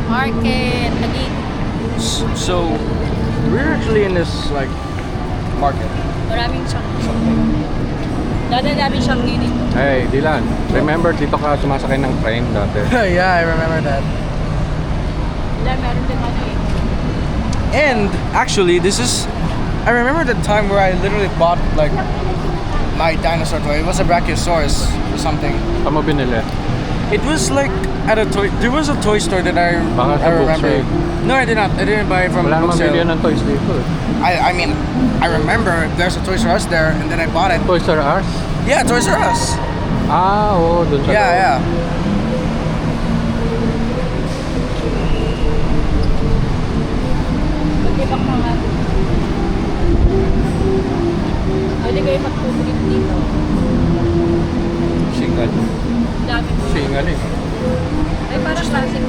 Market, Taguig. So we're actually in this like market. Maraming siyang dami siyang gilid. Hey, Dylan, remember dito ka sumasakay ng train dati? Yeah, I remember that. Meron din ano eh. And actually, I remember the time where I literally bought like my dinosaur toy. It was a Brachiosaurus or something. Saan mo binili? It was like at a toy. There was a toy store that I Baka sa remember. Booksale. No, I did not. I didn't buy it from Wala naman Booksale. bilihan ng toys dito. I mean, I remember there's a Toys R Us there, and then I bought it. Toys R Us? Yeah, Toys R Us. Ah, oo, dun sa Yeah, yeah. Ibang mga pwede kayo magpupulit dito. Singal. Dami. Singal eh. Ay, parang classic.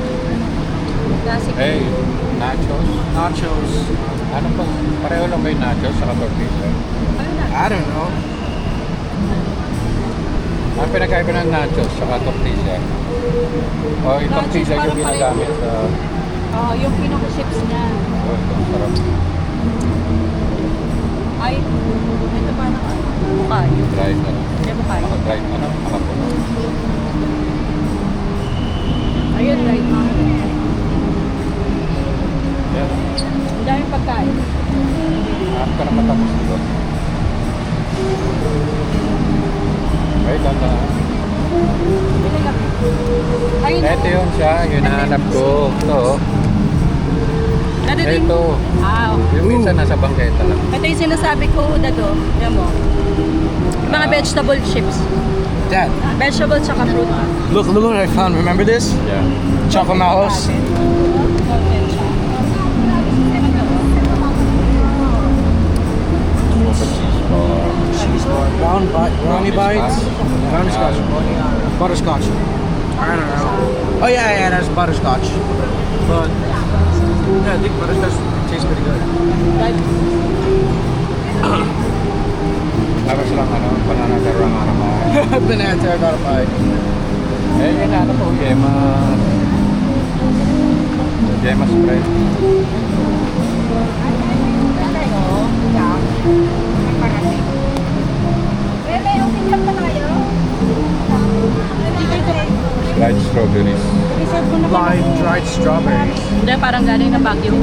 Classic. Hey, nachos. Nachos. Ano pa? Pareho lang ba yung nachos sa tortilla? Ano na? I don't know. Ang pinagkaiba ng nachos sa tortilla. O, yung Nachos tortilla yung parang ginagamit sa... Oo, yung pinaka-chips niya. Oh, itong sarap. Ay, ito parang bukayo. Dried na. Hindi bukayo. Dried na lang. Nakapuno. Ayun, right now. Yan. Ang daming pagkain. Hanap ka na matapos dito. Wait, ganda. Bili kami. Ayun. Ito yun siya, yun nahanap ko. Ito. Nadating. Ito. Ah, okay. Yung minsan nasa bangketa lang. Ito yung sinasabi ko, Dado. Yan mo. Yung mga vegetable chips. Dad, Vegetable tsaka fruit. look what I found. Remember this? Yeah. Choco Mouse. Cheese bar. Brownie bites. Brownie scotch. Butterscotch. I don't know. Oh yeah, that's butterscotch. But yeah, I think butterscotch tastes pretty good. Tapos lang ano, banana terra naman. Banana terracotta pie. Eh, yun na ano po, yema. Yema spread. Dried strawberries. Live dried strawberries. Hindi, parang galing na Baguio.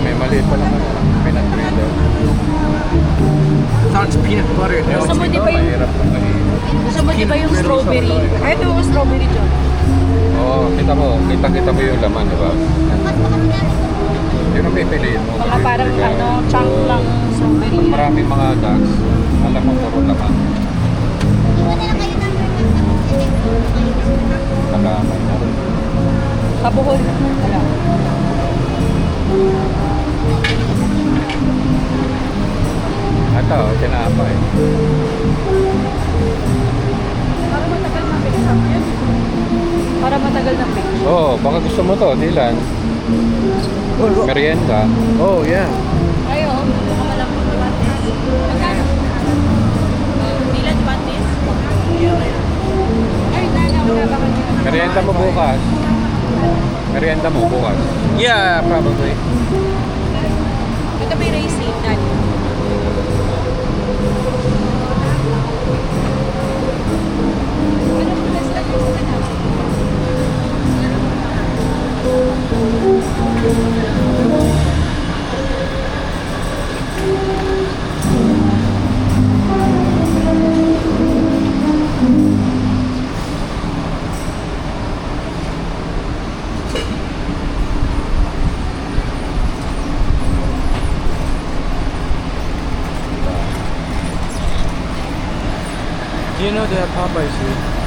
May maliit pa naman. Peanut brittle. Thought it's peanut butter. No, Gusto mo it's di ba yung, Mahirap na mahirap. gusto mo di ba yung strawberry? Ay, ito yung strawberry dyan. Oo, kita mo mo yung laman, di ba? Yun ang pipiliin mo. Mga parang ano, chunk lang strawberry. Pag maraming mga ducks, alam mo puro laman. Nakamay na. Kabuhol. Wala. Ito, tinapay. Para matagal na fix up yan. Para matagal na fix. Oo, baka gusto mo to, Dylan. Merienda. Oh yeah. Ay, oo. Baka malambot na batis. Magkano? Dilan batis? Ay, nana. Wala ba kanya? Merienda mo bukas. Merienda mo bukas. Yeah, probably. Ito may racing, Dani. Do you know they have Popeyes here?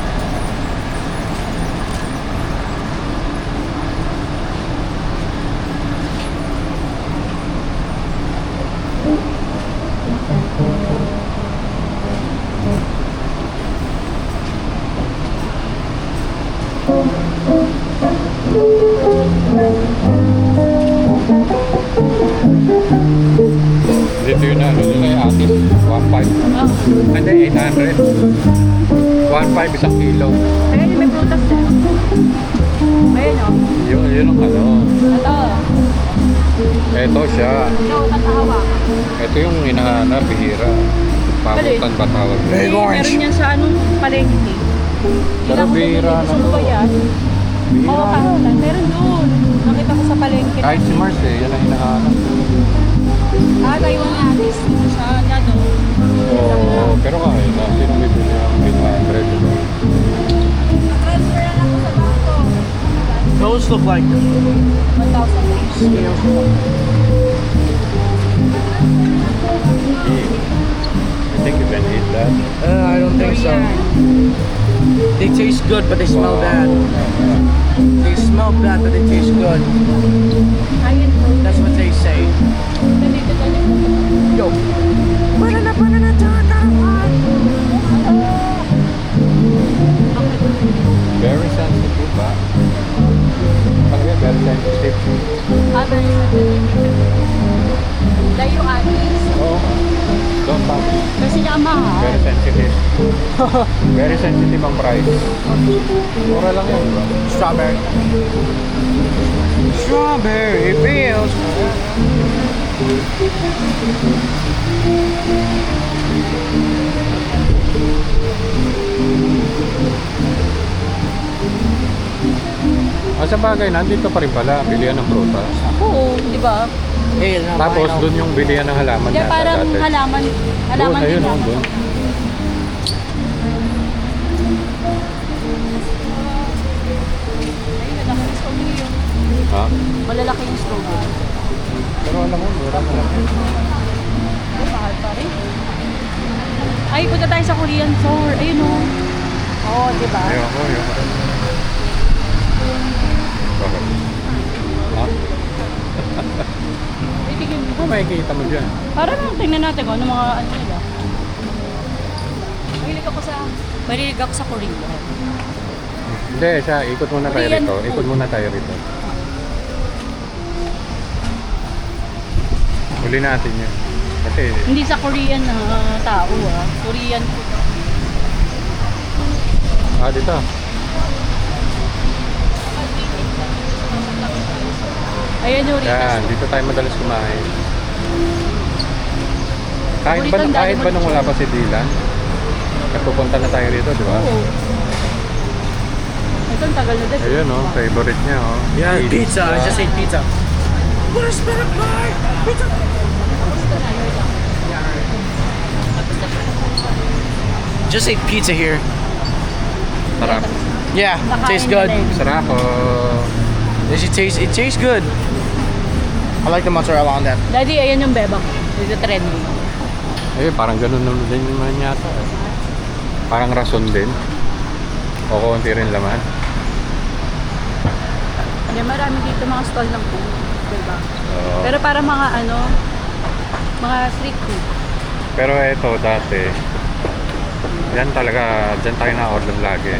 Oh. Hindi, 800. 1.5 isang kilo. Ayan yung may prutas din. Ayan o. Yun ang ano. Ito. Ito siya. Ito, tatahawa. Ito yung hinahanap, bihira. Pamutan ba tawag? Very orange. Meron yan sa anong palengke. Pero bihira na Gusto mo to. ba yan? Bihira Oo, na. kahotan. Meron doon. Nakita ko sa palengke. Kahit si Mars eh, yan ang hinahanap. Taiwan natin. Sa ano. Oo, pero kahit na, sino may bili ng 800? Transfer na ako sa bangko. Those look like 1,000 scales. I think you can eat that. I don't think so. They taste good, but they smell bad. They smell bad, but they taste good. Ayan po. That's what they say. Ganito, ganito. Yo. Banana, banana, tatahan. Very sensitive ba? Talaga very sensitive. Very sensitive. Dahil yung anis. Oo. Don't touch. Kasi niya mahal. Very sensitive. Very sensitive ang price. Mura lang yan, bro. Strawberry. Strawberry fields. Sa bagay, nandito pa rin pala, bilihan ng prutas. Oo, di ba? Hey, no, Tapos, I know. dun yung bilihan ng halaman Hindi, yata parang dati. halaman. Doon, Halaman din ayun, yan. oh, doon. Ayun, lalaki yung strawberry yun. Ha? Malalaki yung strawberry. Pero alam mo, mura na lang. Ay, mahal pa rin. Ay, punta tayo sa Korean store. Ayun o. Oo, di ba? Ayoko. Bakit? Ha? Ay, tigil mo. Ano makikita mo dyan? Para lang tingnan natin kung ano mga ano nila. Mahilig ako sa Korea. Hindi, siya, ikot muna tayo Korean rito. food. Ikot muna tayo rito. Huli natin yan. Kasi, Hindi sa Korean na tao Korean food. dito. Ayan yung Rita Yan, store. dito tayo madalas kumain. Paborito ang Kahit dami ba mo nung dito. wala pa si Dylan, nagpupunta na tayo rito, di ba? Oo. Ito ang tagal na din. Ayun, oh, favorite niya, oh. Yeah, Pizza. pizza. I just ate pizza. Where's that guy? Pizza. Just ate pizza here. Sarap. Yeah, Nakain tastes na good. din. Sarap, oh. It tastes good. I like the mozzarella on that. Daddy, ayan yung bebang. Dito trending. Ayun, parang ganun naman din naman yata. Eh. Parang rason din. O konti rin laman. Hindi, marami dito mga stall ng food. Diba? Oo. Pero para mga ano, mga street food. Pero eto dati, yan talaga, dyan tayo na-order lagi.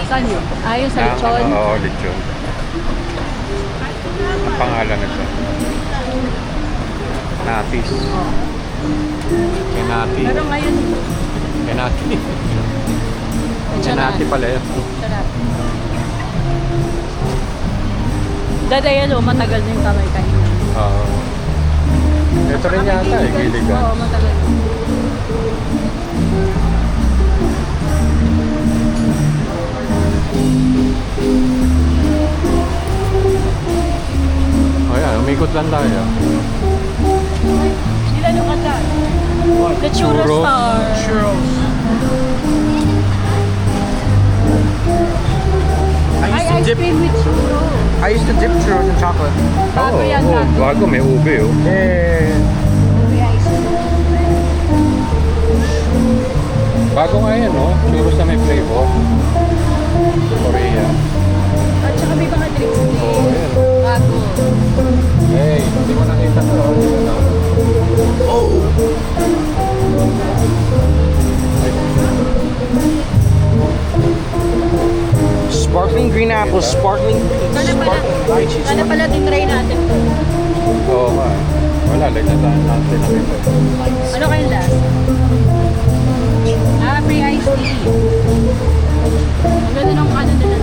Saan yun? Ayun sa lechon. Oo, lechon. Ang pangalan nito. Natis. Kenati. Pero ngayon, Kenati. Kenati pala yun. sarap. Dati yan o, matagal na yung kamay kanina. Oo. Ito rin yata eh, giligan. Oo, matagal na. O yan, umikot lang tayo. Sila yung kanta. The Churro Churros. Star. Churros. Ay, ice cream with churro. I used to dip churros in chocolate. Bago yan Oo, natin. bago, may ube oh. Yeah. May ice cream. Bago nga yan oh, churros na may flavor. Korea. At saka may mga drinks din. Oo, yan. Bago. Hey, hindi mo nakita to. Oh. Sparkling green apples, sparkling Sana pala, lychee. sana pala tinry natin to. Oo nga. Wala, like natin na ito. Ano kayong last? Free iced tea. Ang ganda ng ano nila.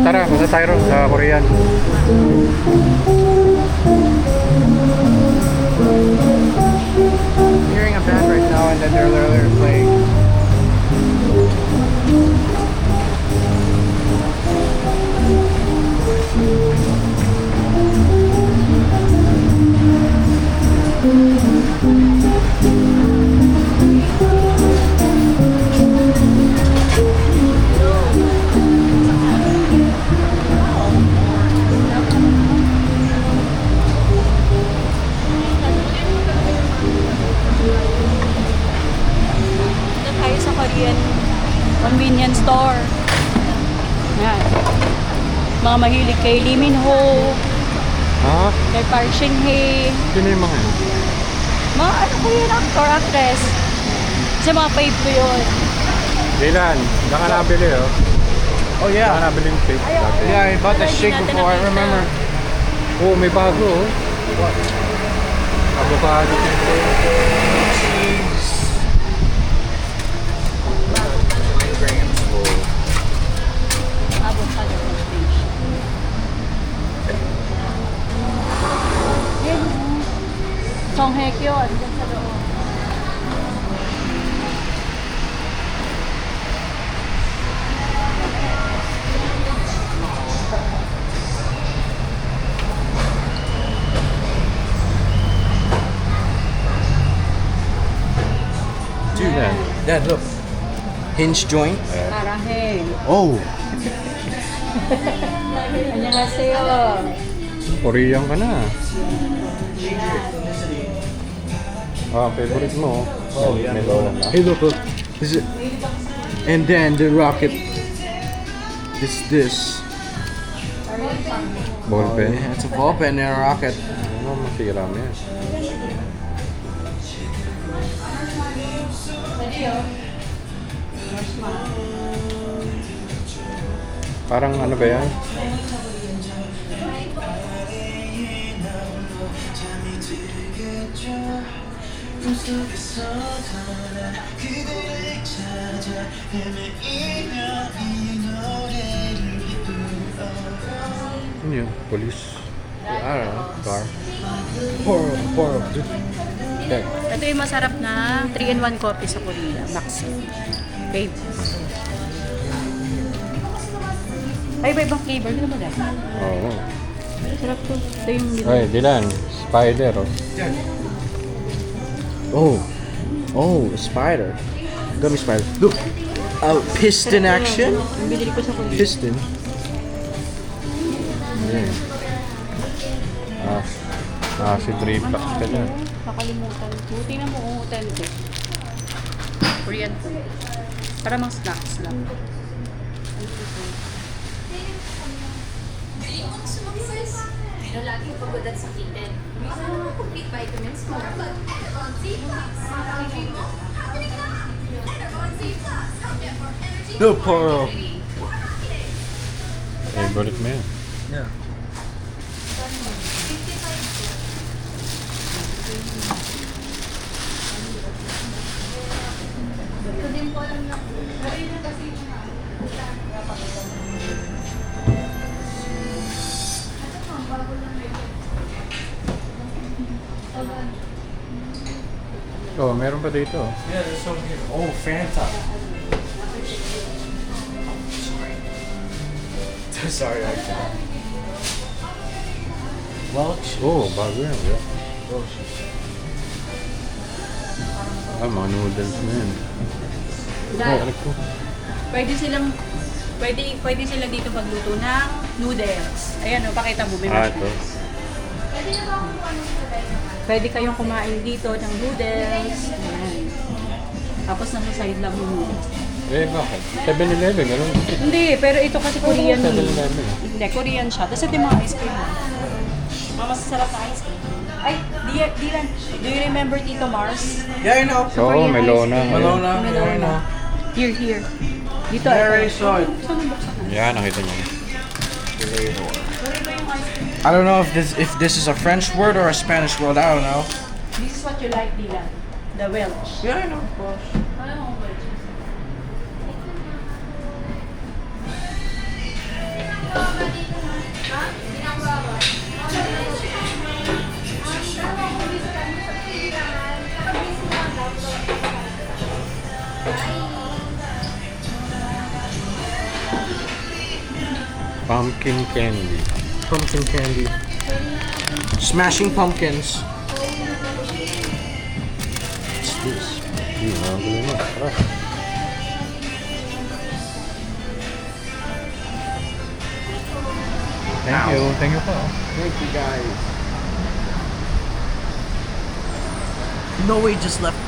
Tara, punta tayo ron sa Korean. Hearing a band right now, and then they're literally playing. Dito tayo sa Korean convenience store. Yan. Mga mahilig kay Lee Min Ho, Ha? kay Park Shin Hye. Sino yung mga yun? Mga ano ko yun, actor, actress. Kasi mga fave ko yun. Dylan, saan ka nabili oh? Oh Saan ka yeah. nabili yung tape dati? Yeah, I bought the shake before. I remember. Oo, may bago oh. Avocado Avocado and fish. Yan o. Songhekyo, andyan sa loob. Dude, Yan. Dad, look. Hinge joint. Karaheng. Oh. Annyeonghaseyo. Korean ka na. Ah, favorite mo. Oh, may lola na. Hey, look, look. Is it? And then the rocket. It's this. Ballpen. Yeah, it's a ball pen and a rocket. Ano, masira mo yan. Parang ano ba yan? Ano yun? Police? I don't know. Car? Horrible, dude. Okay. Ito yung masarap na 3-in-1 coffee sa Korea. Maxi. Babe. Ay, iba ibang flavor. Hindi naman dahil. Oo. Sarap to. Ito yung Ay, Dylan. Spider, oh. Oh. Oh, a spider. Gummy spider. Look. Oh, piston action. Yung binili ko sa Korea. Piston. Ayan. Si 3 blocks ka dyan. Nakalimutan ko. Tingnan mo kung authentic. Korean food. Para mang snacks lang. Pero lagi pagod at sakitin. Baka naman complete vitamins mo. No, Poro. Favorite mo yan. Yeah. Oh, meron pa dito. Yeah, there's some here. Oh, Fanta. Sorry. Sorry, I can't. Welch. Oh, bago yan. Yeah. Welch. Mga noodles na yan. Dahil, Ano ko? pwede sila dito magluto ng noodles. Ayan o, pakita mo. May Ito. Pwede kayong kumain dito ng noodles. Ayan. Tapos nasa side lang yung noodles. Bakit? 7-Eleven, ganun. Hindi, pero ito kasi Korean. 7-Eleven. Hindi, Korean siya. Tapos ito yung mga ice cream. Mga masasarap na ice cream. Ay, Dylan, do you remember Tito Mars? Yeah, I know. Oo, may lona. Malona. Melona. Yeah, I know. Here. Dito, I already ito. saw it. Saan ang buksan na? Yan, nakita niyo. Pero iba yung ice cream. I don't know if this is a French word or a Spanish word. I don't know. This is what you like, Dylan. The Welsh. Yeah, I know, of course. Pumpkin candy. Pumpkin candy. Smashing pumpkins. What's this? Magulo na. Tara. Thank you. Thank you po. Thank you guys. No way, just left